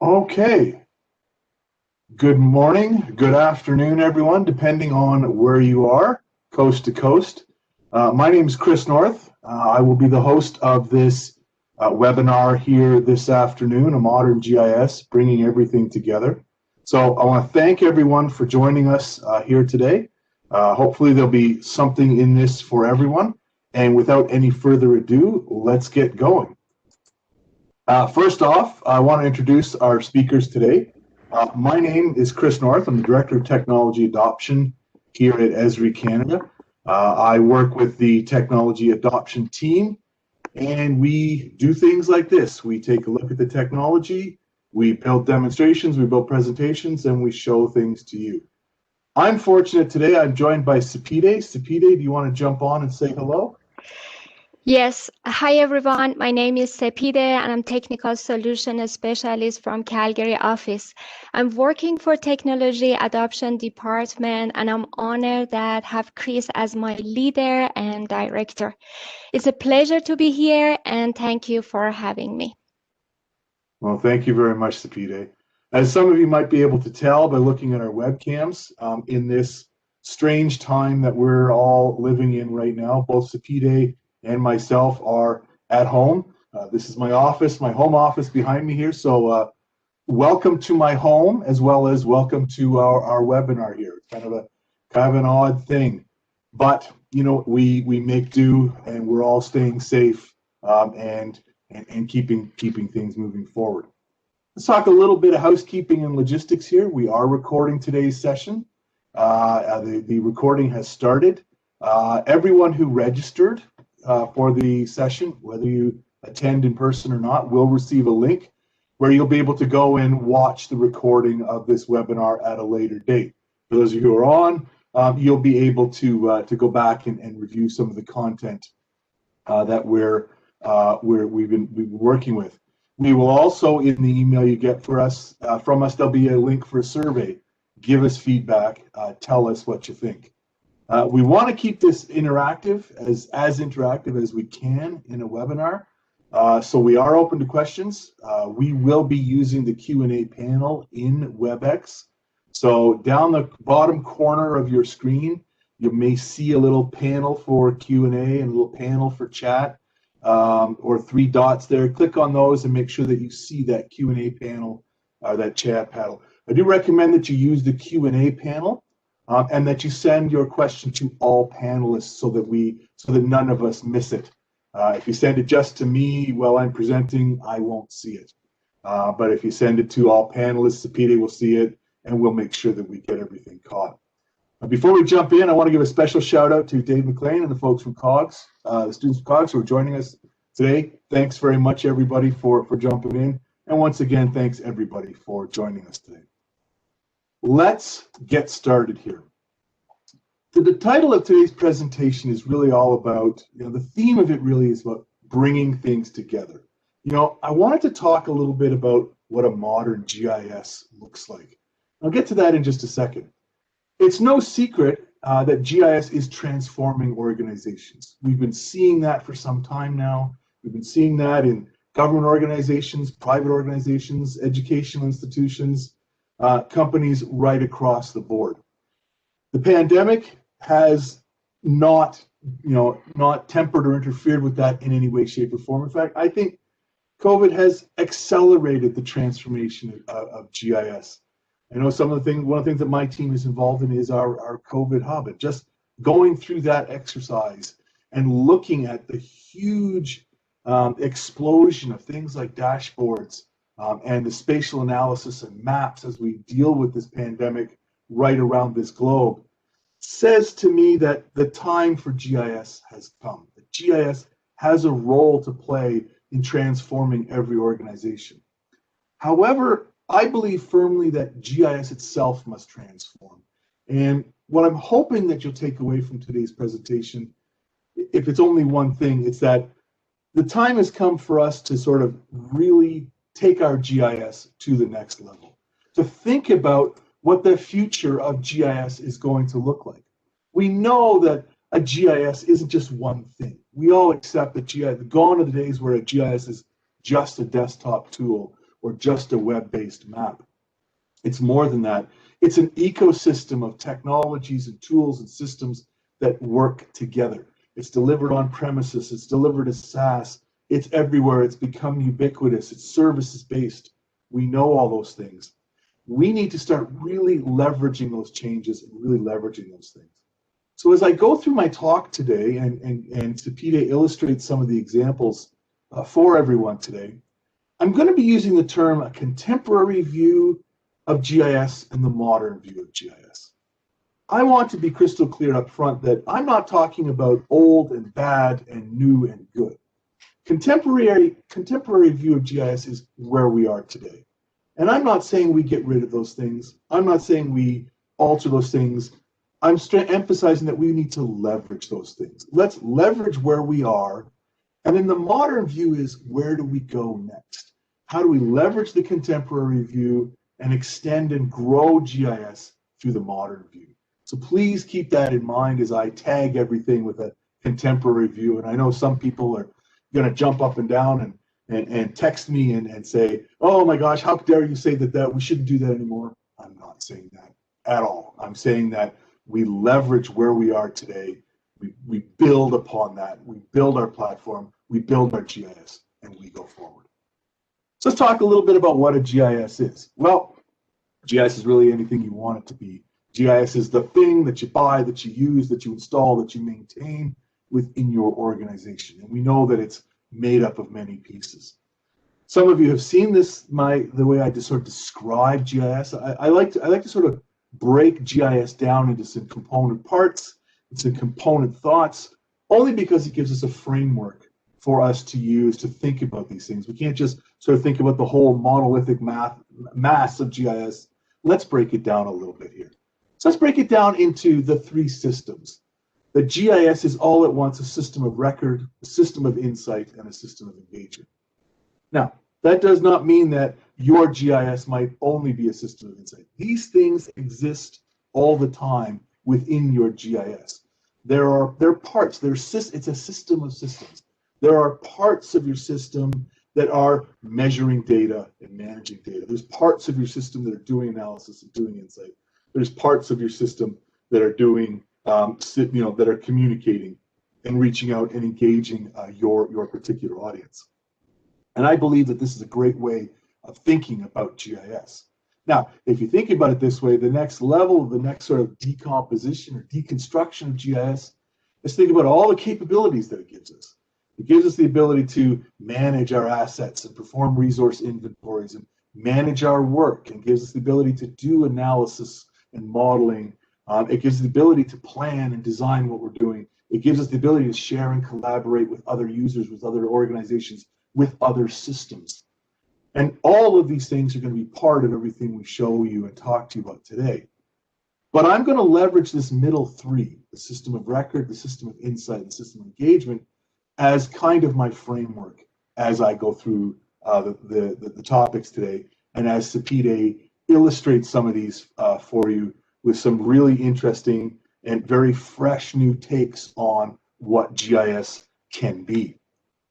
Okay, good morning, good afternoon, everyone, depending on where you are, coast to coast. My name is Chris North. I will be the host of this webinar here this afternoon, A Modern GIS, bringing everything together. So I want to thank everyone for joining us here today. Hopefully there'll be something in this for everyone. And without any further ado, let's get going. First off, I want to introduce our speakers today. My name is Chris North. I'm the Director of Technology Adoption here at Esri Canada. I work with the Technology Adoption team, and we do things like this. We take a look at the technology, we build demonstrations, we build presentations, and we show things to you. I'm fortunate today, I'm joined by Sepide. Sepide, do you want to jump on and say hello? Yes. Hi, everyone. My name is Sepide, and I'm Technical Solution Specialist from Calgary office. I'm working for Technology Adoption Department, and I'm honored that have Chris as my leader and director. It's a pleasure to be here, and thank you for having me. Well, thank you very much, Sepide. As some of you might be able to tell by looking at our webcams, in this strange time that we're all living in right now, both Sepide and myself are at home. This is my office, my home office behind me here. So welcome to my home, as well as welcome to our webinar here. It's kind of an odd thing, but you know, we make do, and we're all staying safe and keeping things moving forward. Let's talk a little bit of housekeeping and logistics here. We are recording today's session. The recording has started. Everyone who registered for the session, whether you attend in person or not, will receive a link where you'll be able to go and watch the recording of this webinar at a later date. For those of you who are on, you'll be able to go back and review some of the content that we've been working with. We will also, in the email you get from us, there'll be a link for a survey. Give us feedback. Tell us what you think. We want to keep this interactive, as interactive as we can in a webinar. So we are open to questions. We will be using the Q&A panel in WebEx. So down the bottom corner of your screen, you may see a little panel for Q&A and a little panel for chat, or three dots there. Click on those and make sure that you see that Q&A panel, that chat panel. I do recommend that you use the Q&A panel. And that you send your question to all panelists so that none of us miss it. If you send it just to me while I'm presenting, I won't see it. But if you send it to all panelists, Sepide will see it, and we'll make sure that we get everything caught. Before we jump in, I want to give a special shout out to Dave McLean and the folks from COGS, the students from COGS who are joining us today. Thanks very much, everybody, for jumping in. And once again, thanks everybody for joining us today. Let's get started here. The title of today's presentation is really all about, the theme of it really is about bringing things together. I wanted to talk a little bit about what a modern GIS looks like. I'll get to that in just a second. It's no secret that GIS is transforming organizations. We've been seeing that for some time now. We've been seeing that in government organizations, private organizations, educational institutions, companies right across the board. The pandemic has not tempered or interfered with that in any way, shape, or form. In fact, I think COVID has accelerated the transformation of GIS. I know one of the things that my team is involved in is our COVID hub, and just going through that exercise and looking at the huge explosion of things like dashboards, and the spatial analysis and maps as we deal with this pandemic right around this globe, says to me that the time for GIS has come. That GIS has a role to play in transforming every organization. However, I believe firmly that GIS itself must transform. And what I'm hoping that you'll take away from today's presentation, if it's only one thing, it's that the time has come for us to sort of really take our GIS to the next level, to think about what the future of GIS is going to look like. We know that a GIS isn't just one thing. We all accept that gone are the days where a GIS is just a desktop tool, or just a web-based map. It's more than that. It's an ecosystem of technologies and tools and systems that work together. It's delivered on premises, it's delivered as SaaS, it's everywhere, it's become ubiquitous, it's services-based. We know all those things. We need to start really leveraging those changes and really leveraging those things. So as I go through my talk today, and Sapide illustrates some of the examples for everyone today, I'm going to be using the term a contemporary view of GIS and the modern view of GIS. I want to be crystal clear up front that I'm not talking about old and bad and new and good. Contemporary view of GIS is where we are today. And I'm not saying we get rid of those things. I'm not saying we alter those things. I'm emphasizing that we need to leverage those things. Let's leverage where we are. And then the modern view is, where do we go next? How do we leverage the contemporary view and extend and grow GIS through the modern view? So please keep that in mind as I tag everything with a contemporary view. And I know some people are going to jump up and down and text me and say, oh my gosh, how dare you say that we shouldn't do that anymore? I'm not saying that at all. I'm saying that we leverage where we are today. We build upon that. We build our platform. We build our GIS, and we go forward. So let's talk a little bit about what a GIS is. Well, GIS is really anything you want it to be. GIS is the thing that you buy, that you use, that you install, that you maintain within your organization. And we know that it's made up of many pieces. Some of you have seen this, the way I just sort of describe GIS. I like to sort of break GIS down into some component parts, into component thoughts, only because it gives us a framework for us to use to think about these things. We can't just sort of think about the whole monolithic mass of GIS. Let's break it down a little bit here. So let's break it down into the three systems. The GIS is all at once a system of record, a system of insight, and a system of engagement. Now, that does not mean that your GIS might only be a system of insight. These things exist all the time within your GIS. There are parts. It's a system of systems. There are parts of your system that are measuring data and managing data. There's parts of your system that are doing analysis and doing insight. There's parts of your system that are doing, that are communicating and reaching out and engaging your particular audience. And I believe that this is a great way of thinking about GIS. Now, if you think about it this way, the next level, the next sort of decomposition or deconstruction of GIS is think about all the capabilities that it gives us. It gives us the ability to manage our assets and perform resource inventories and manage our work, and gives us the ability to do analysis and modeling. It gives us the ability to plan and design what we're doing. It gives us the ability to share and collaborate with other users, with other organizations, with other systems. And all of these things are going to be part of everything we show you and talk to you about today. But I'm going to leverage this middle three, the system of record, the system of insight, and the system of engagement, as kind of my framework as I go through the topics today, and as Sapide illustrates some of these for you with some really interesting and very fresh new takes on what GIS can be.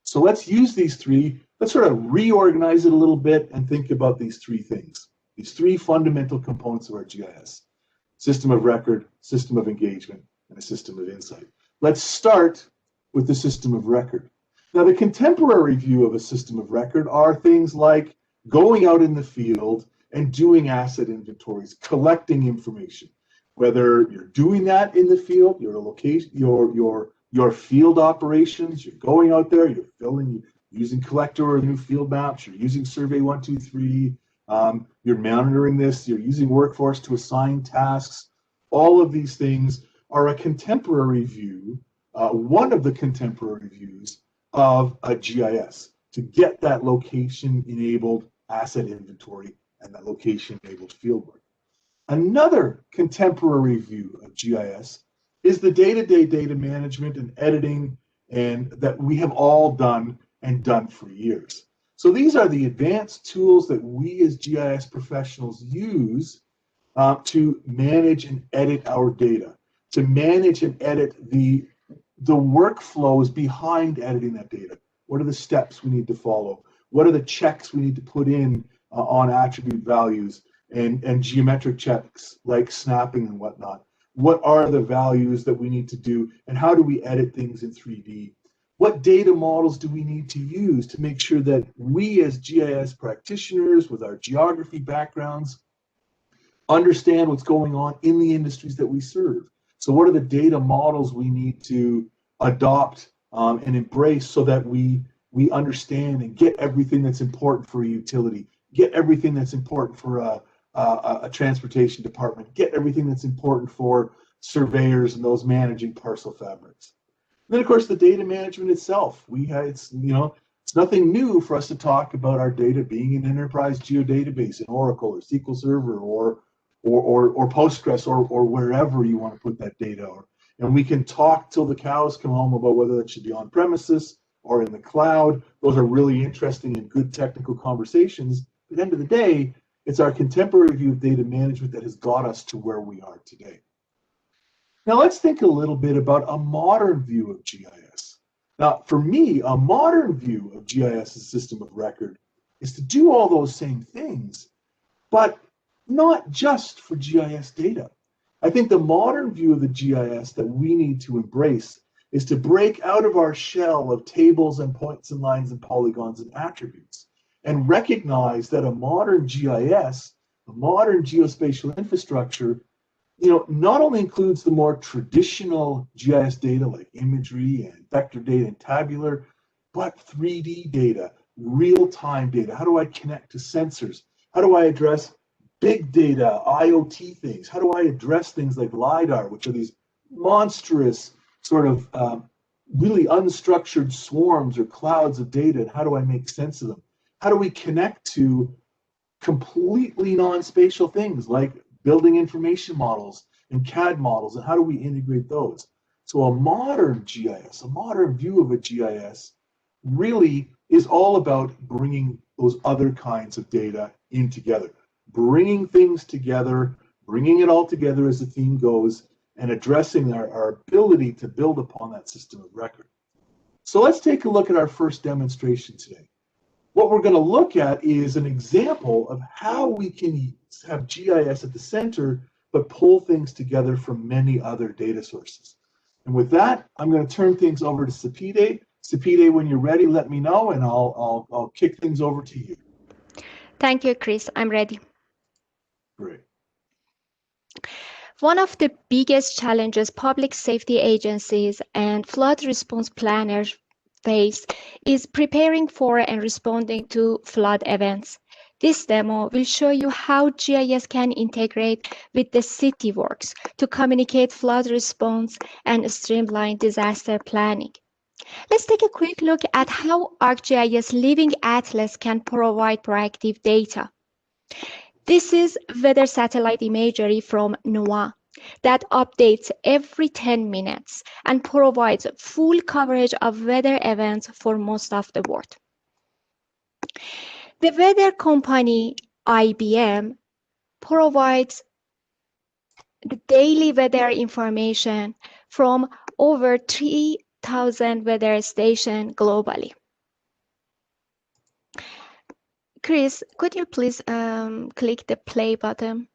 So let's use these three. Let's sort of reorganize it a little bit and think about these three things, these three fundamental components of our GIS: system of record, system of engagement, and a system of insight. Let's start with the system of record. Now, the contemporary view of a system of record are things like going out in the field and doing asset inventories, collecting information. Whether you're doing that in the field, your location, your field operations, you're going out there, you're filling, using collector or new field maps, you're using Survey 123, you're monitoring this, you're using Workforce to assign tasks. All of these things are a contemporary view, one of the contemporary views of a GIS, to get that location-enabled asset inventory and that location-enabled fieldwork. Another contemporary view of GIS is the day-to-day data management and editing, and that we have all done and done for years. So these are the advanced tools that we as GIS professionals use to manage and edit our data, to manage and edit the workflows behind editing that data. What are the steps we need to follow? What are the checks we need to put in on attribute values and geometric checks like snapping and whatnot. What are the values that we need to do, and how do we edit things in 3D? What data models do we need to use to make sure that we as GIS practitioners with our geography backgrounds understand what's going on in the industries that we serve? So what are the data models we need to adopt and embrace so that we understand and get everything that's important for a utility, get everything that's important for a transportation department, get everything that's important for surveyors and those managing parcel fabrics. And then, of course, the data management itself. It's nothing new for us to talk about our data being an enterprise geodatabase in Oracle or SQL Server or Postgres or wherever you want to put that data. And we can talk till the cows come home about whether that should be on premises or in the cloud. Those are really interesting and good technical conversations. At the end of the day, it's our contemporary view of data management that has got us to where we are today. Now let's think a little bit about a modern view of GIS. Now, for me, a modern view of GIS as a system of record is to do all those same things, but not just for GIS data. I think the modern view of the GIS that we need to embrace is to break out of our shell of tables and points and lines and polygons and attributes and recognize that a modern GIS, a modern geospatial infrastructure, not only includes the more traditional GIS data like imagery and vector data and tabular, but 3D data, real-time data. How do I connect to sensors? How do I address big data, IoT things? How do I address things like LiDAR, which are these monstrous sort of really unstructured swarms or clouds of data, and how do I make sense of them? How do we connect to completely non-spatial things like building information models and CAD models, and how do we integrate those? So a modern GIS, a modern view of a GIS, really is all about bringing those other kinds of data in together, bringing things together, bringing it all together as the theme goes, and addressing our ability to build upon that system of record. So let's take a look at our first demonstration today. What we're going to look at is an example of how we can have GIS at the center, but pull things together from many other data sources. And with that, I'm going to turn things over to Sepide. Sepide, when you're ready, let me know, and I'll kick things over to you. Thank you, Chris. I'm ready. Great. One of the biggest challenges public safety agencies and flood response planners face is preparing for and responding to flood events. This demo will show you how GIS can integrate with the city works to communicate flood response and streamline disaster planning. Let's take a quick look at how ArcGIS Living Atlas can provide proactive data. This is weather satellite imagery from NOAA that updates every 10 minutes and provides full coverage of weather events for most of the world. The weather company IBM provides the daily weather information from over 3,000 weather stations globally. Chris, could you please click the play button?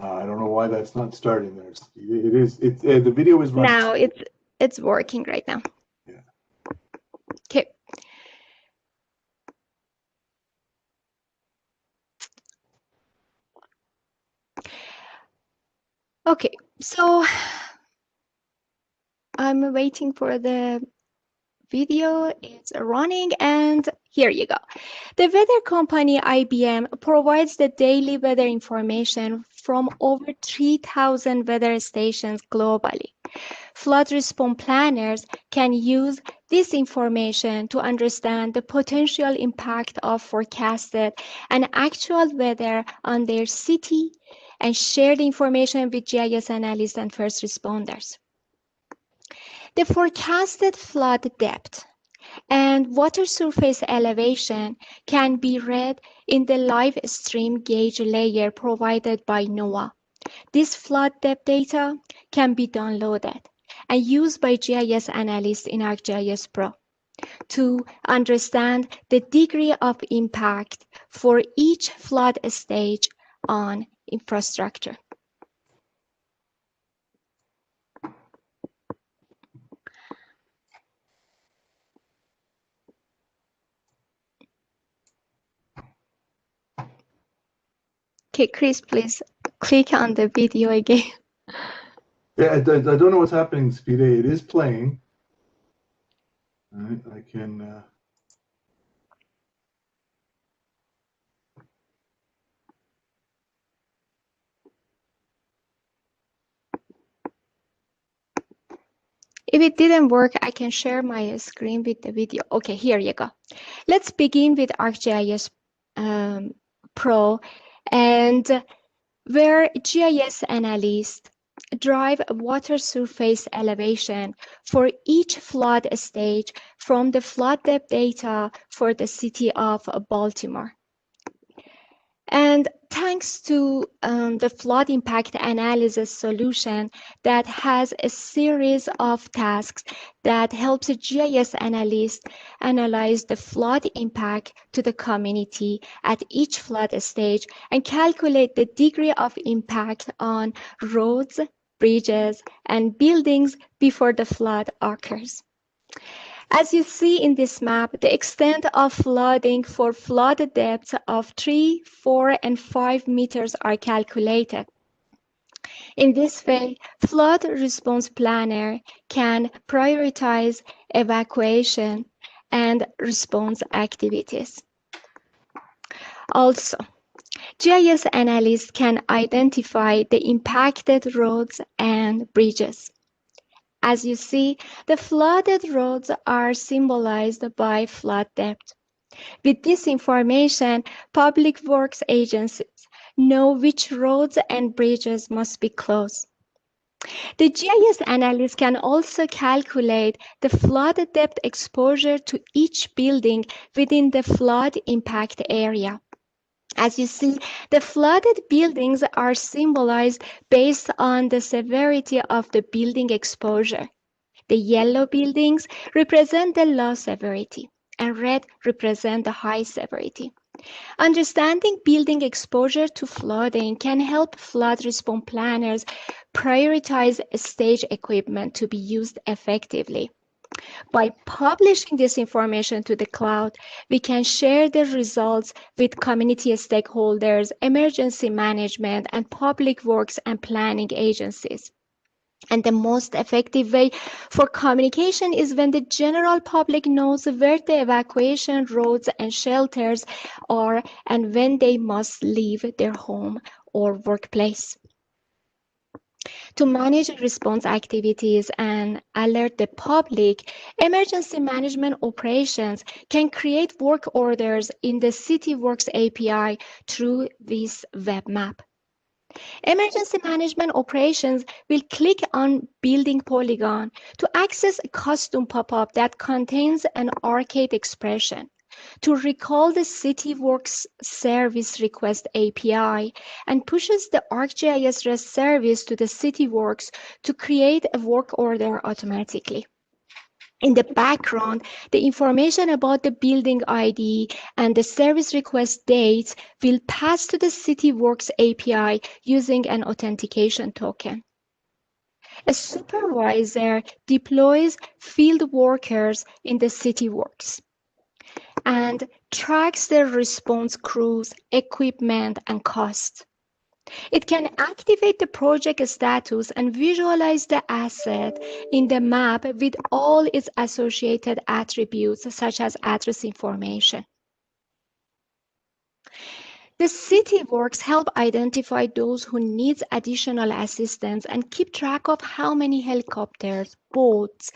I don't know why that's not starting there. It is. The video is running. Now it's working right now. Yeah. Okay. Okay, so I'm waiting for the video. It's running, and here you go. The weather company IBM provides the daily weather information from over 3,000 weather stations globally. Flood response planners can use this information to understand the potential impact of forecasted and actual weather on their city and share the information with GIS analysts and first responders. The forecasted flood depth and and water surface elevation can be read in the live stream gauge layer provided by NOAA. This flood depth data can be downloaded and used by GIS analysts in ArcGIS Pro to understand the degree of impact for each flood stage on infrastructure. Okay, Chris, please click on the video again. Yeah, I don't know what's happening, Speedy. It is playing. All right, I can. If it didn't work, I can share my screen with the video. Okay, here you go. Let's begin with ArcGIS Pro, and where GIS analysts drive water surface elevation for each flood stage from the flood depth data for the city of Baltimore. And thanks to the flood impact analysis solution that has a series of tasks that helps a GIS analyst analyze the flood impact to the community at each flood stage and calculate the degree of impact on roads, bridges, and buildings before the flood occurs. As you see in this map, the extent of flooding for flood depths of 3, 4, and 5 meters are calculated. In this way, flood response planner can prioritize evacuation and response activities. Also, GIS analysts can identify the impacted roads and bridges. As you see, the flooded roads are symbolized by flood depth. With this information, public works agencies know which roads and bridges must be closed. The GIS analyst can also calculate the flood depth exposure to each building within the flood impact area. As you see, the flooded buildings are symbolized based on the severity of the building exposure. The yellow buildings represent the low severity, and red represent the high severity. Understanding building exposure to flooding can help flood response planners prioritize stage equipment to be used effectively. By publishing this information to the cloud, we can share the results with community stakeholders, emergency management, and public works and planning agencies. And the most effective way for communication is when the general public knows where the evacuation roads and shelters are and when they must leave their home or workplace. To manage response activities and alert the public, emergency management operations can create work orders in the CityWorks API through this web map. Emergency management operations will click on Building Polygon to access a custom pop-up that contains an arcade expression, to recall the CityWorks Service Request API, and pushes the ArcGIS REST service to the CityWorks to create a work order automatically. In the background, the information about the building ID and the service request dates will pass to the CityWorks API using an authentication token. A supervisor deploys field workers in the CityWorks and tracks their response crews, equipment, and costs. It can activate the project status and visualize the asset in the map with all its associated attributes, such as address information. The CityWorks help identify those who need additional assistance and keep track of how many helicopters, boats,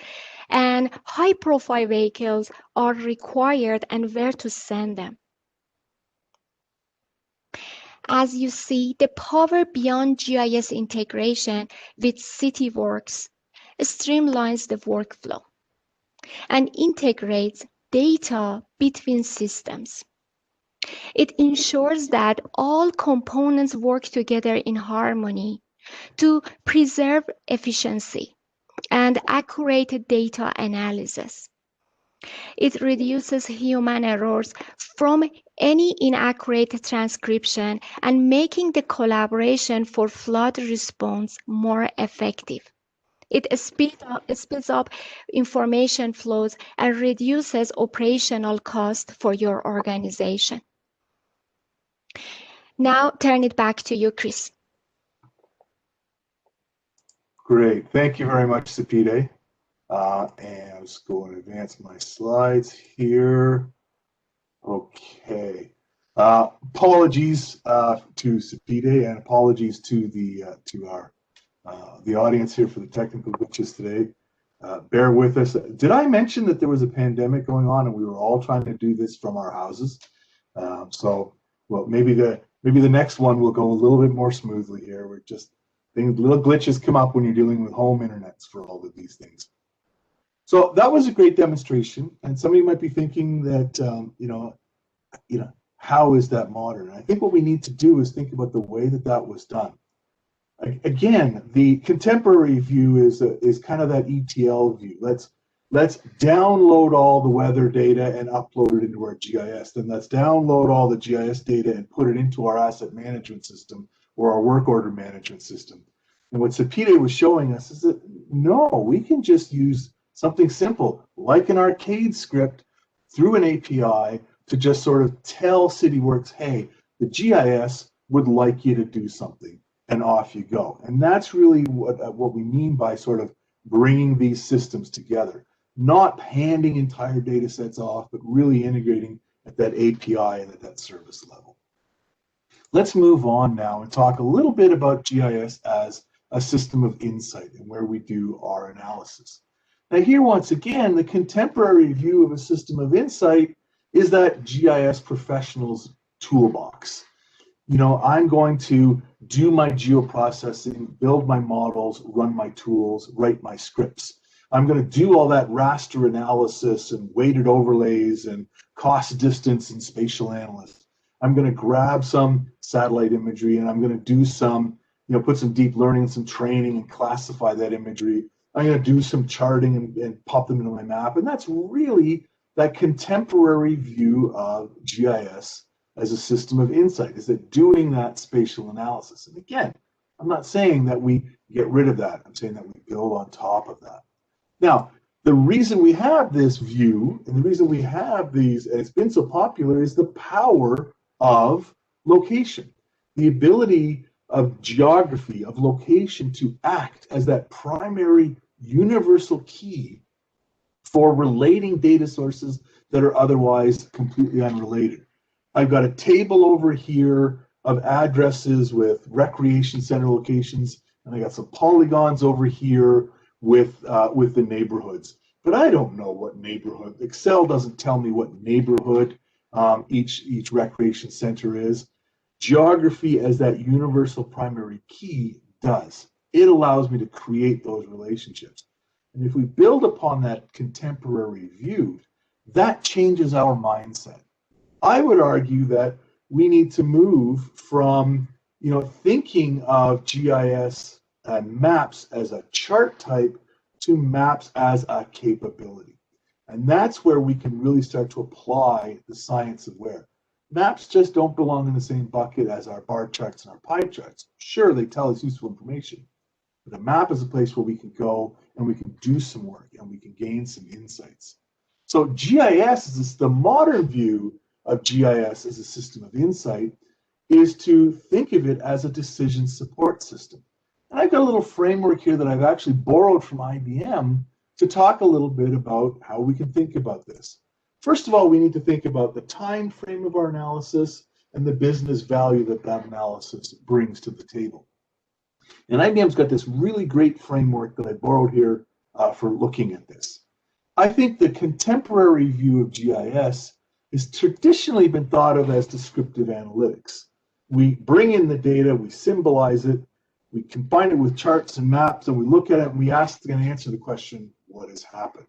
and high-profile vehicles are required and where to send them. As you see, the power beyond GIS integration with CityWorks streamlines the workflow and integrates data between systems. It ensures that all components work together in harmony to preserve efficiency and accurate data analysis. It reduces human errors from any inaccurate transcription and making the collaboration for flood response more effective. It speeds up information flows and reduces operational cost for your organization. Now turn it back to you, Chris. Great. Thank you very much, Sapide. And I'm just going to advance my slides here. Okay. Apologies to Sapide and apologies to the audience here for the technical glitches today. Bear with us. Did I mention that there was a pandemic going on and we were all trying to do this from our houses? Well, maybe the next one will go a little bit more smoothly here. We're just little glitches come up when you're dealing with home internets for all of these things. So that was a great demonstration, and somebody might be thinking that how is that modern? And I think what we need to do is think about the way that was done. Again, the contemporary view is kind of that ETL view. Let's download all the weather data and upload it into our GIS. Then let's download all the GIS data and put it into our asset management system or our work order management system. And what Sapide was showing us is that no, we can just use something simple like an arcade script through an API to just sort of tell CityWorks, hey, the GIS would like you to do something, and off you go. And that's really what we mean by sort of bringing these systems together, not handing entire data sets off, but really integrating at that API and at that service level. Let's move on now and talk a little bit about GIS as a system of insight and where we do our analysis. Now here, once again, the contemporary view of a system of insight is that GIS professional's toolbox. I'm going to do my geoprocessing, build my models, run my tools, write my scripts. I'm going to do all that raster analysis and weighted overlays and cost distance and spatial analysis. I'm going to grab some satellite imagery and I'm going to do some, put some deep learning, some training and classify that imagery. I'm going to do some charting and pop them into my map. And that's really that contemporary view of GIS as a system of insight, is that doing that spatial analysis. And again, I'm not saying that we get rid of that. I'm saying that we build on top of that. Now, the reason we have this view and the reason we have these, and it's been so popular, is the power of location, the ability of geography, of location to act as that primary universal key for relating data sources that are otherwise completely unrelated. I've got a table over here of addresses with recreation center locations, and I got some polygons over here with the neighborhoods. But I don't know what neighborhood. Excel doesn't tell me what neighborhood each recreation center is. Geography as that universal primary key does. It allows me to create those relationships. And if we build upon that contemporary view, that changes our mindset. I would argue that we need to move from, thinking of GIS and maps as a chart type to maps as a capability. And that's where we can really start to apply the science of where. Maps just don't belong in the same bucket as our bar charts and our pie charts. Sure, they tell us useful information, but a map is a place where we can go and we can do some work and we can gain some insights. So GIS is the modern view of GIS as a system of insight, is to think of it as a decision support system. And I've got a little framework here that I've actually borrowed from IBM to talk a little bit about how we can think about this. First of all, we need to think about the time frame of our analysis and the business value that that analysis brings to the table. And IBM's got this really great framework that I borrowed here for looking at this. I think the contemporary view of GIS has traditionally been thought of as descriptive analytics. We bring in the data, we symbolize it, we combine it with charts and maps, and we look at it and we ask and answer the question, what has happened?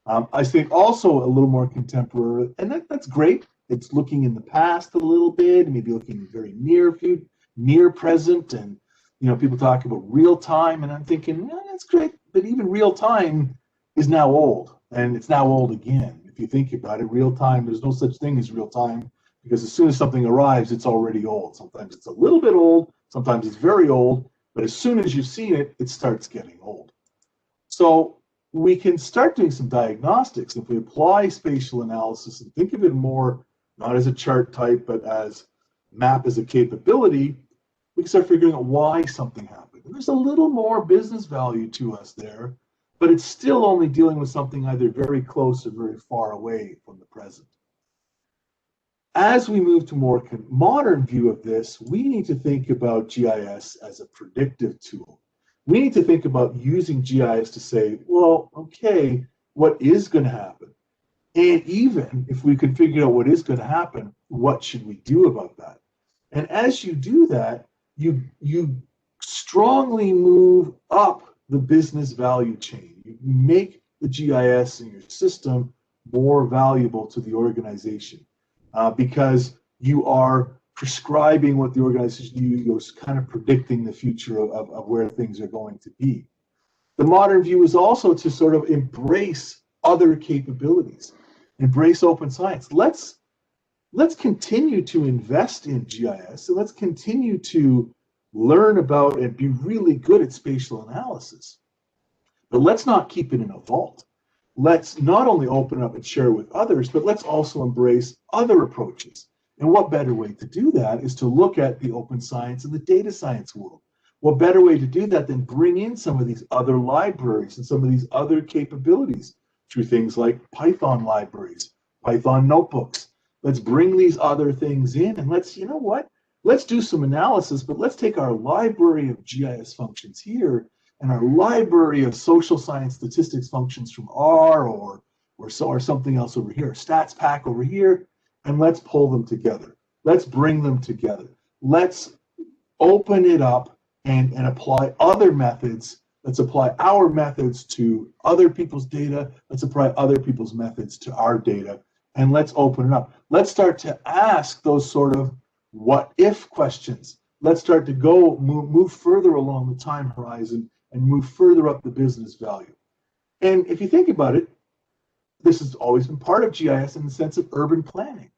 I think also a little more contemporary, and that's great. It's looking in the past a little bit, maybe looking very near present, and people talk about real time, and I'm thinking, yeah, that's great, but even real time is now old, and it's now old again. If you think about it, real time, there's no such thing as real time, because as soon as something arrives, it's already old. Sometimes it's a little bit old, sometimes it's very old, but as soon as you've seen it, it starts getting old. So we can start doing some diagnostics. If we apply spatial analysis and think of it more not as a chart type, but as map as a capability, we can start figuring out why something happened. And there's a little more business value to us there, but it's still only dealing with something either very close or very far away from the present. As we move to more modern view of this, we need to think about GIS as a predictive tool. We need to think about using GIS to say, well, okay, what is going to happen? And even if we can figure out what is going to happen, what should we do about that? And as you do that, you strongly move up the business value chain. You make the GIS in your system more valuable to the organization because you are prescribing what the organization you're kind of predicting the future of where things are going to be. The modern view is also to sort of embrace other capabilities, embrace open science. Let's continue to invest in GIS, and let's continue to learn about and be really good at spatial analysis. But let's not keep it in a vault. Let's not only open up and share with others, but let's also embrace other approaches. And what better way to do that is to look at the open science and the data science world. What better way to do that than bring in some of these other libraries and some of these other capabilities through things like Python libraries, Python notebooks. Let's bring these other things in and let's do some analysis, but let's take our library of GIS functions here and our library of social science statistics functions from R or something else over here, stats pack over here, and let's pull them together. Let's bring them together. Let's open it up and apply other methods. Let's apply our methods to other people's data. Let's apply other people's methods to our data, and let's open it up. Let's start to ask those sort of what if questions. Let's start to move further along the time horizon and move further up the business value. And if you think about it, this has always been part of GIS in the sense of urban planning.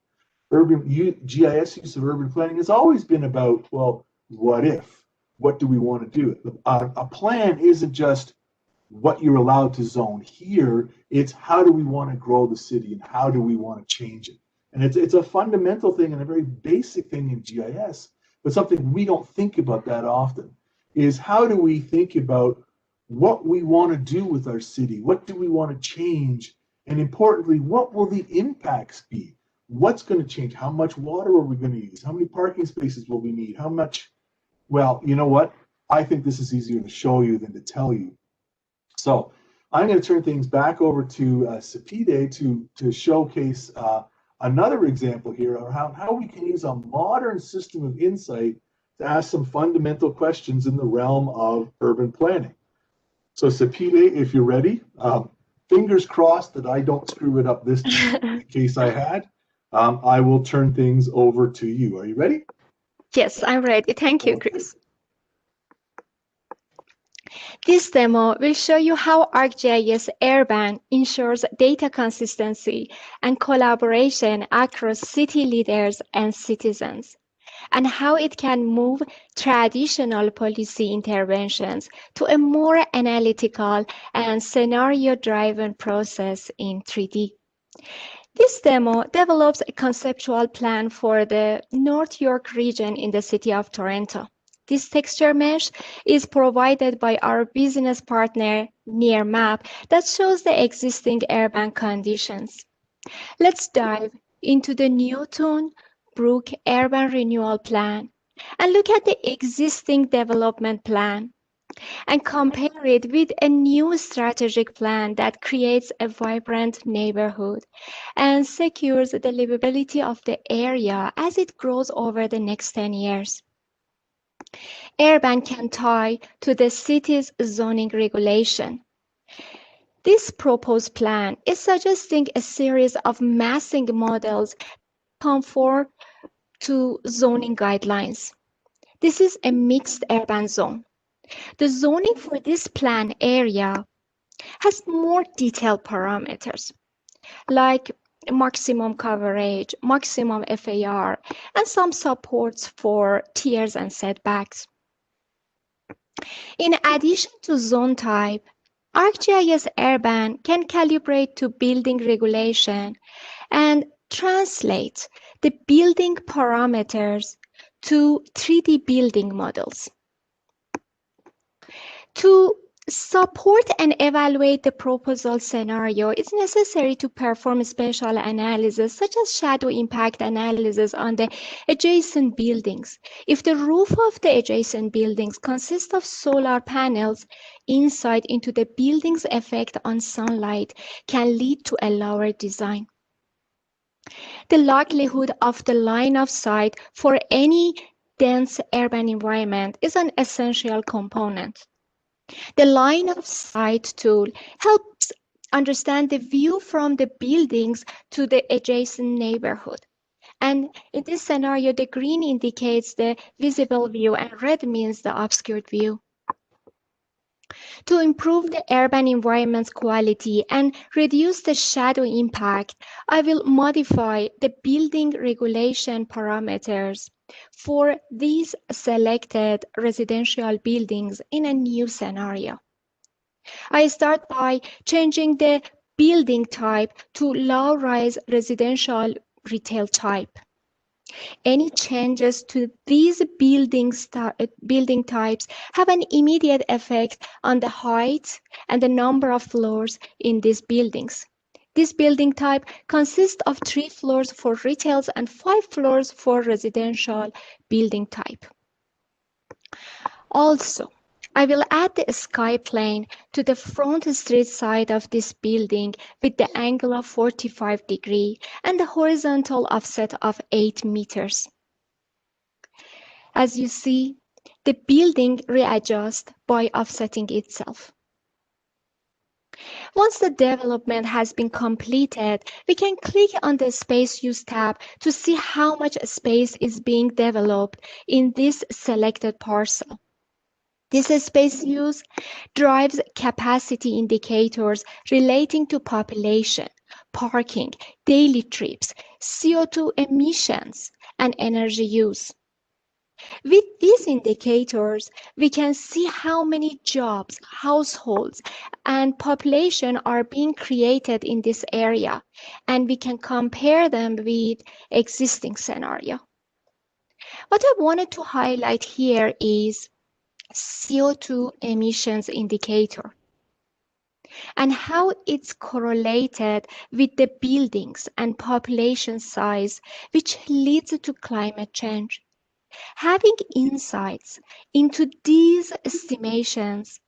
GIS use of urban planning has always been about, well, what if? What do we want to do? A plan isn't just what you're allowed to zone here. It's how do we want to grow the city and how do we want to change it? And it's a fundamental thing and a very basic thing in GIS, but something we don't think about that often is how do we think about what we want to do with our city? What do we want to change? And importantly, what will the impacts be? What's going to change? How much water are we going to use? How many parking spaces will we need? How much? Well, you know what? I think this is easier to show you than to tell you. So I'm going to turn things back over to Sapide to showcase another example here of how we can use a modern system of insight to ask some fundamental questions in the realm of urban planning. So Sapide, if you're ready, fingers crossed that I don't screw it up this time in case I had. I will turn things over to you. Are you ready? Yes, I'm ready. Thank you, Chris. This demo will show you how ArcGIS Urban ensures data consistency and collaboration across city leaders and citizens, and how it can move traditional policy interventions to a more analytical and scenario-driven process in 3D. This demo develops a conceptual plan for the North York region in the city of Toronto. This texture mesh is provided by our business partner, NearMap, that shows the existing urban conditions. Let's dive into the Newton Brook Urban Renewal Plan and look at the existing development plan and compare it with a new strategic plan that creates a vibrant neighborhood and secures the livability of the area as it grows over the next 10 years. Urban can tie to the city's zoning regulation. This proposed plan is suggesting a series of massing models conform to zoning guidelines. This is a mixed urban zone. The zoning for this plan area has more detailed parameters like maximum coverage, maximum FAR, and some supports for tiers and setbacks. In addition to zone type, ArcGIS Urban can calibrate to building regulation and translate the building parameters to 3D building models. To support and evaluate the proposal scenario, it's necessary to perform spatial analysis such as shadow impact analysis on the adjacent buildings. If the roof of the adjacent buildings consists of solar panels, insight into the building's effect on sunlight can lead to a lower design. The likelihood of the line of sight for any dense urban environment is an essential component. The line of sight tool helps understand the view from the buildings to the adjacent neighborhood. And in this scenario, the green indicates the visible view and red means the obscured view. To improve the urban environment's quality and reduce the shadow impact, I will modify the building regulation parameters for these selected residential buildings in a new scenario. I start by changing the building type to low-rise residential retail type. Any changes to these building types have an immediate effect on the height and the number of floors in these buildings. This building type consists of 3 floors for retails and 5 floors for residential building type. Also, I will add the sky plane to the front street side of this building with the angle of 45 degrees and the horizontal offset of 8 meters. As you see, the building readjusts by offsetting itself. Once the development has been completed, we can click on the Space Use tab to see how much space is being developed in this selected parcel. This space use drives capacity indicators relating to population, parking, daily trips, CO2 emissions, and energy use. With these indicators, we can see how many jobs, households, and population are being created in this area, and we can compare them with existing scenario. What I wanted to highlight here is CO2 emissions indicator and how it's correlated with the buildings and population size, which leads to climate change. Having insights into these estimations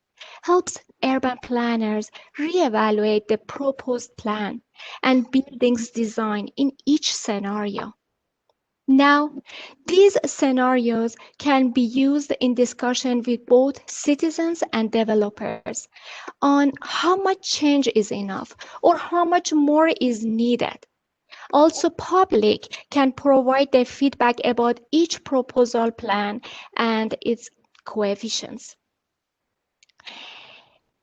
helps urban planners reevaluate the proposed plan and buildings design in each scenario. Now, these scenarios can be used in discussion with both citizens and developers on how much change is enough or how much more is needed. Also, public can provide their feedback about each proposal plan and its coefficients.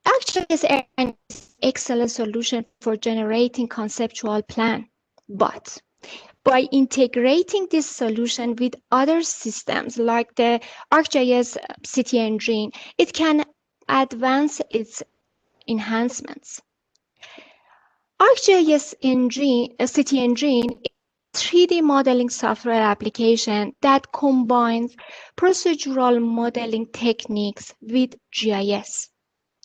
Actually, this is an excellent solution for generating conceptual plan, but by integrating this solution with other systems like the ArcGIS City Engine, it can advance its enhancements. ArcGIS City Engine is a 3D modeling software application that combines procedural modeling techniques with GIS.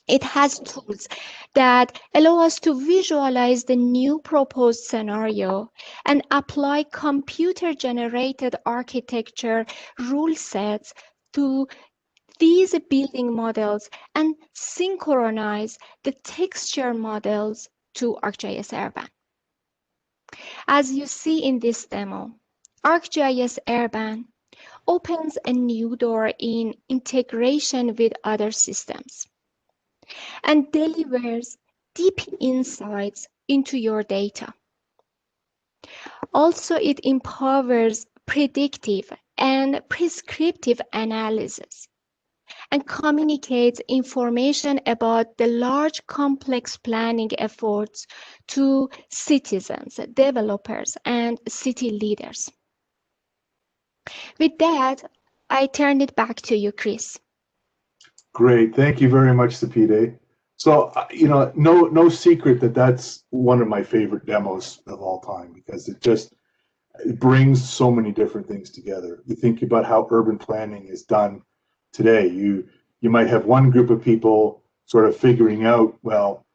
It has tools that allow us to visualize the new proposed scenario and apply computer-generated architecture rule sets to these building models and synchronize the texture models to ArcGIS Urban. As you see in this demo, ArcGIS Urban opens a new door in integration with other systems and delivers deep insights into your data. Also, it empowers predictive and prescriptive analysis and communicates information about the large complex planning efforts to citizens, developers, and city leaders. With that, I turn it back to you, Chris. Great. Thank you very much, Sapide. So, no secret that that's one of my favorite demos of all time because it brings so many different things together. You think about how urban planning is done today. You might have one group of people sort of figuring out, well,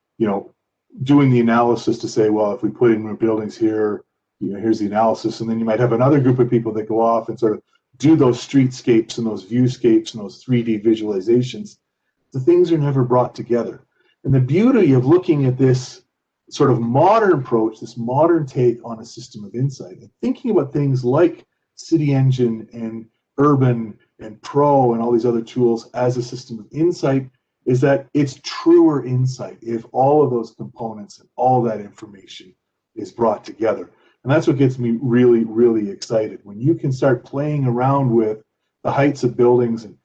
doing the analysis to say, well, if we put in new buildings here, here's the analysis. And then you might have another group of people that go off and sort of do those streetscapes and those viewscapes and those 3D visualizations. The things are never brought together. And the beauty of looking at this sort of modern approach, this modern take on a system of insight, and thinking about things like City Engine and Urban and Pro and all these other tools as a system of insight, is that it's truer insight if all of those components and all that information is brought together. And that's what gets me really, really excited. When you can start playing around with the heights of buildings and,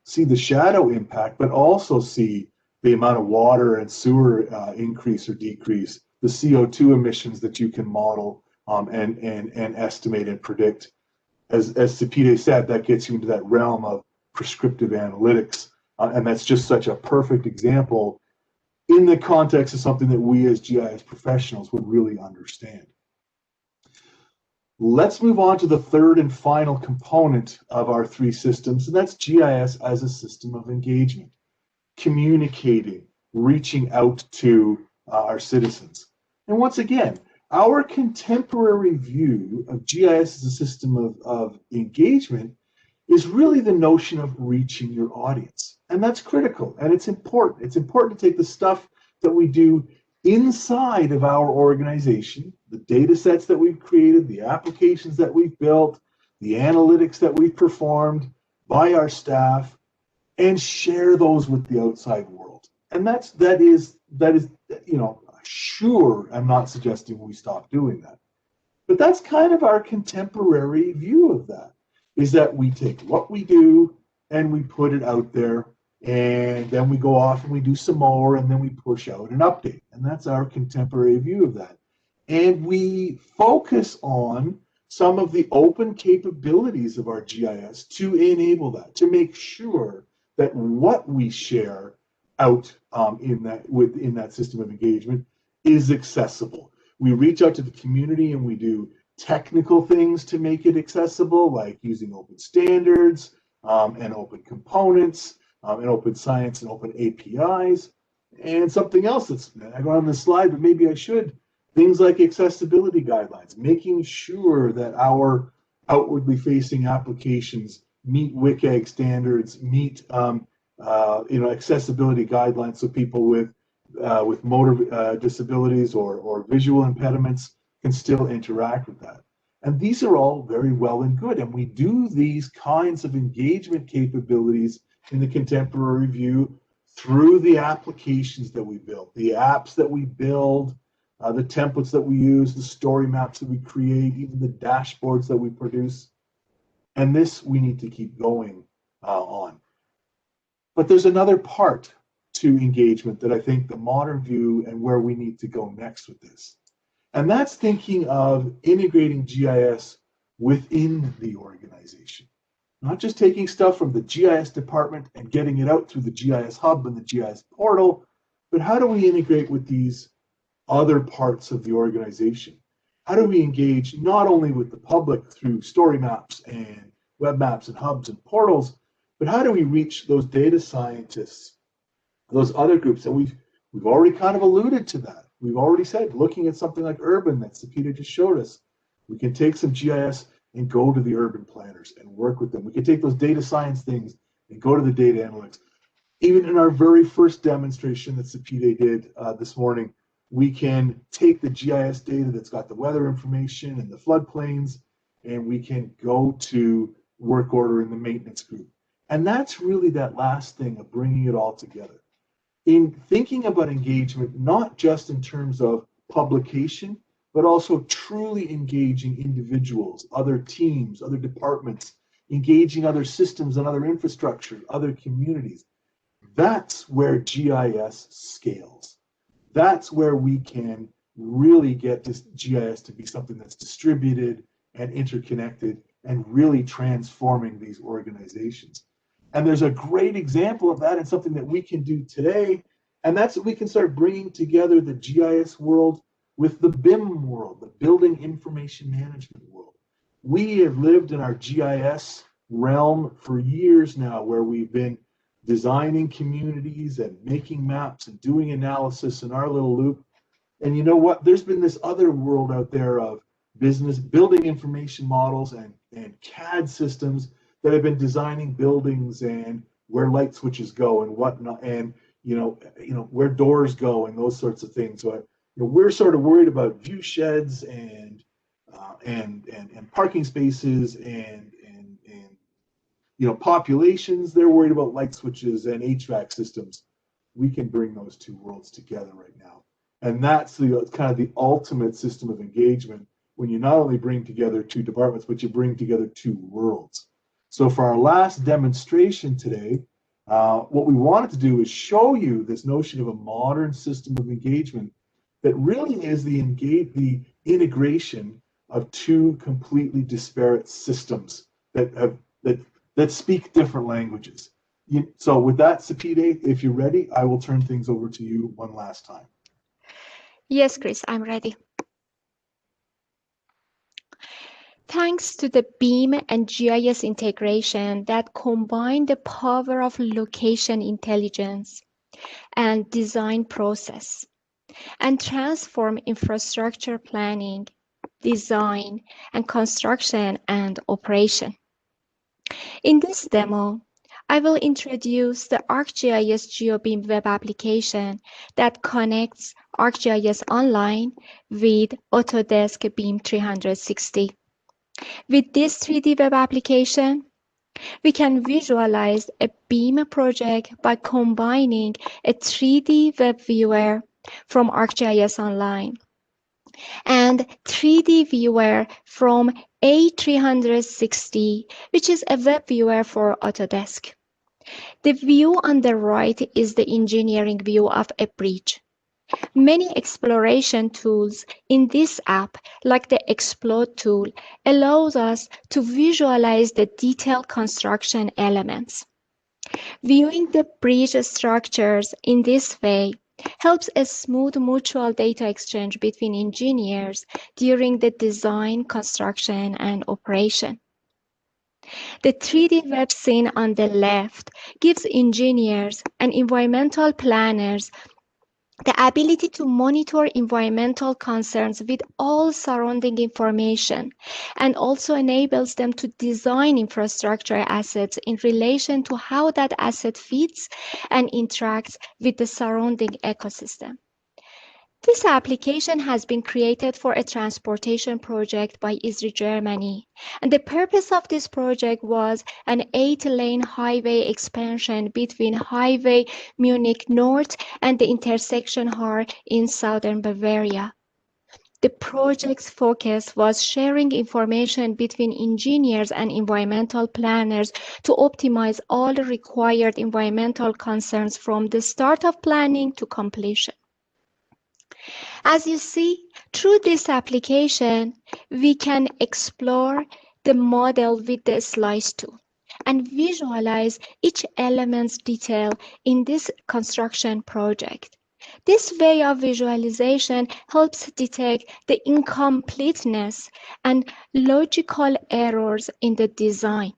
see the shadow impact, but also see the amount of water and sewer increase or decrease, the CO2 emissions that you can model and estimate and predict. As Sapide said, that gets you into that realm of prescriptive analytics. And that's just such a perfect example in the context of something that we as GIS professionals would really understand. Let's move on to the third and final component of our three systems, and that's GIS as a system of engagement, communicating, reaching out to our citizens. And once again, our contemporary view of GIS as a system of engagement is really the notion of reaching your audience. And that's critical, and it's important. It's important to take the stuff that we do inside of our organization, the data sets that we've created, the applications that we've built, the analytics that we've performed by our staff, and share those with the outside world. And that is, sure, I'm not suggesting we stop doing that. But that's kind of our contemporary view of that, is that we take what we do and we put it out there, and then we go off and we do some more, and then we push out an update. And that's our contemporary view of that. And we focus on some of the open capabilities of our GIS to enable that, to make sure that what we share out within that system of engagement is accessible. We reach out to the community and we do technical things to make it accessible, like using open standards and open components and open science and open APIs. And something else that's, I go on this slide, but maybe I should, things like accessibility guidelines, making sure that our outwardly facing applications meet WCAG standards, meet accessibility guidelines, so people with motor disabilities or visual impediments can still interact with that. And these are all very well and good. And we do these kinds of engagement capabilities in the contemporary view through the applications that we build, the apps that we build, the templates that we use, the story maps that we create, even the dashboards that we produce. And this we need to keep going on. But there's another part to engagement that I think the modern view and where we need to go next with this. And that's thinking of integrating GIS within the organization. Not just taking stuff from the GIS department and getting it out through the GIS hub and the GIS portal, but how do we integrate with these other parts of the organization? How do we engage not only with the public through story maps and web maps and hubs and portals, but how do we reach those data scientists, those other groups? And we've already kind of alluded to that. We've already said, looking at something like Urban that Sapide just showed us, we can take some GIS and go to the urban planners and work with them. We can take those data science things and go to the data analytics. Even in our very first demonstration that Sapide did this morning, we can take the GIS data that's got the weather information and the floodplains, and we can go to work order in the maintenance group. And that's really that last thing of bringing it all together. in thinking about engagement, not just in terms of publication, but also truly engaging individuals, other teams, other departments, engaging other systems and other infrastructure, other communities. That's where GIS scales. That's where we can really get this GIS to be something that's distributed and interconnected and really transforming these organizations. And there's a great example of that and something that we can do today. And that's that we can start bringing together the GIS world with the BIM world, the Building Information Management world. We have lived in our GIS realm for years now, where we've been designing communities and making maps and doing analysis in our little loop. And you know what? There's been this other world out there of business building information models and CAD systems that have been designing buildings and where light switches go and whatnot, and where doors go and those sorts of things. So we're sort of worried about view sheds and parking spaces and populations. They're worried about light switches and HVAC systems. We can bring those two worlds together right now, and that's the kind of the ultimate system of engagement, when you not only bring together two departments, but you bring together two worlds. So for our last demonstration today, what we wanted to do is show you this notion of a modern system of engagement that really is the integration of two completely disparate systems that speak different languages. So with that, Sapide, if you're ready, I will turn things over to you one last time. Yes, Chris, I'm ready. Thanks to the BIM and GIS integration that combine the power of location intelligence and design process and transform infrastructure planning, design, and construction and operation. In this demo, I will introduce the ArcGIS GeoBIM web application that connects ArcGIS Online with Autodesk BIM 360. With this 3D web application, we can visualize a BIM project by combining a 3D web viewer from ArcGIS Online and 3D viewer from A360, which is a web viewer for Autodesk. The view on the right is the engineering view of a bridge. Many exploration tools in this app, like the Explode tool, allows us to visualize the detailed construction elements. Viewing the bridge structures in this way helps a smooth mutual data exchange between engineers during the design, construction, and operation. The 3D web scene on the left gives engineers and environmental planners the ability to monitor environmental concerns with all surrounding information, and also enables them to design infrastructure assets in relation to how that asset fits and interacts with the surrounding ecosystem. This application has been created for a transportation project by ISRI Germany, and the purpose of this project was an 8-lane highway expansion between Highway Munich North and the intersection Haar in southern Bavaria. The project's focus was sharing information between engineers and environmental planners to optimize all the required environmental concerns from the start of planning to completion. As you see, through this application, we can explore the model with the slice tool and visualize each element's detail in this construction project. This way of visualization helps detect the incompleteness and logical errors in the design.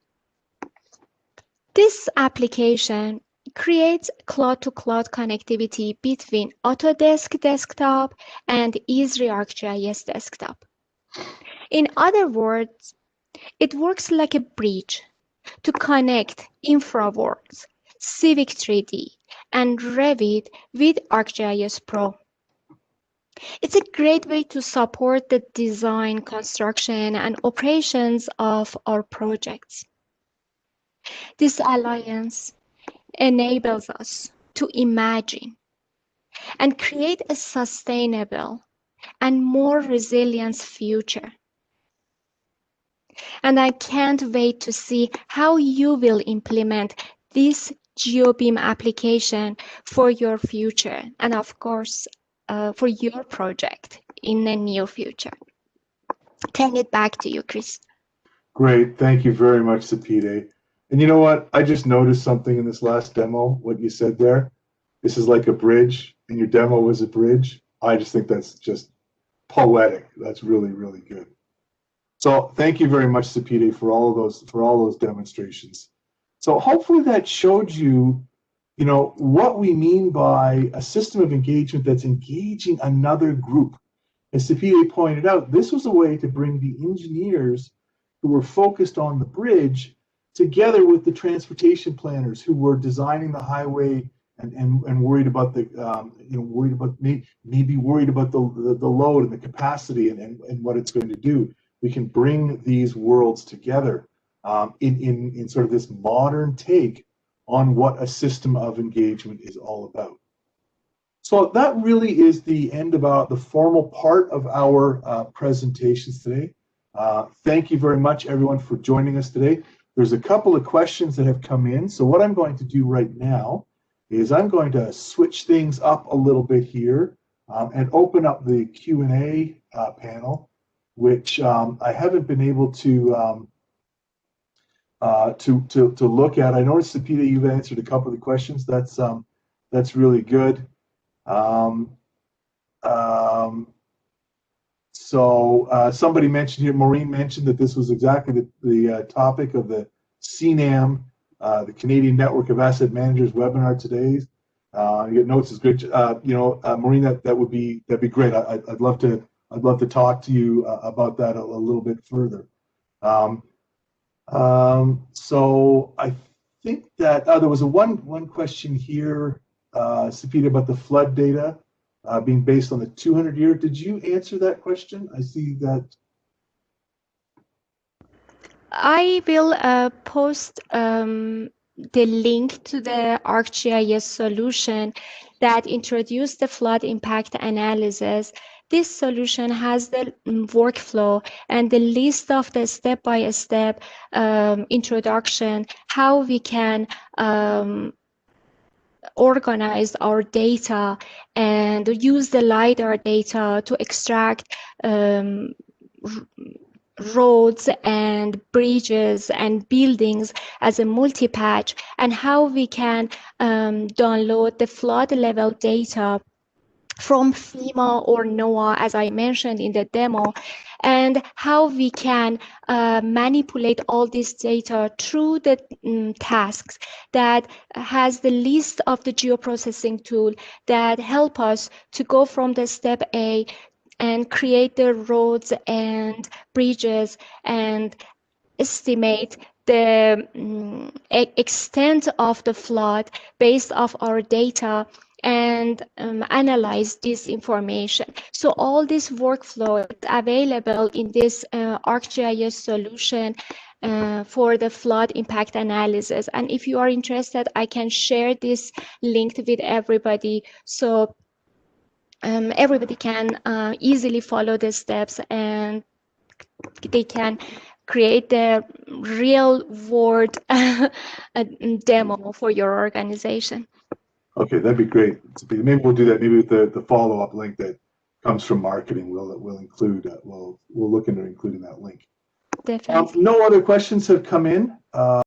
This application creates cloud-to-cloud connectivity between Autodesk Desktop and ISRI ArcGIS Desktop. In other words, it works like a bridge to connect InfraWorks, Civic 3D, and Revit with ArcGIS Pro. It's a great way to support the design, construction, and operations of our projects. This alliance enables us to imagine and create a sustainable and more resilient future. And I can't wait to see how you will implement this GeoBeam application for your future and, of course, for your project in the near future. Turn it back to you, Chris. Great. Thank you very much, Sapide. And you know what? I just noticed something in this last demo, what you said there. This is like a bridge, and your demo was a bridge. I just think that's just poetic. That's really, really good. So thank you very much, Sapide, for all those demonstrations. So hopefully that showed you, what we mean by a system of engagement that's engaging another group. As Sapide pointed out, this was a way to bring the engineers who were focused on the bridge together with the transportation planners who were designing the highway and worried about the worried about the load and the capacity and what it's going to do. We can bring these worlds together in sort of this modern take on what a system of engagement is all about. So that really is the end of the formal part of our presentations today. Thank you very much, everyone, for joining us today. There's a couple of questions that have come in. So what I'm going to do right now is I'm going to switch things up a little bit here and open up the Q&A panel, which I haven't been able to look at. I noticed, Sapide, you've answered a couple of the questions. That's really good. So somebody mentioned here, Maureen mentioned that this was exactly the topic of the CNAM, the Canadian Network of Asset Managers webinar today. You get notes is good. Maureen, that'd be great. I'd love to talk to you about that a little bit further. So I think that there was one question here, Sapide, about the flood data being based on the 200-year. Did you answer that question? I see that. I will post the link to the ArcGIS solution that introduced the flood impact analysis. This solution has the workflow and the list of the step-by-step introduction, how we can organize our data and use the LiDAR data to extract roads and bridges and buildings as a multi-patch, and how we can download the flood level data from FEMA or NOAA, as I mentioned in the demo, and how we can manipulate all this data through the tasks that has the list of the geoprocessing tool that help us to go from the step A and create the roads and bridges and estimate the extent of the flood based off our data and analyze this information. So all this workflow is available in this ArcGIS solution for the flood impact analysis. And if you are interested, I can share this link with everybody so everybody can easily follow the steps and they can create the real world demo for your organization. Okay, that'd be great. Maybe we'll do that. Maybe with the follow-up link that comes from marketing, we'll include. We'll look into including that link. Definitely. No other questions have come in.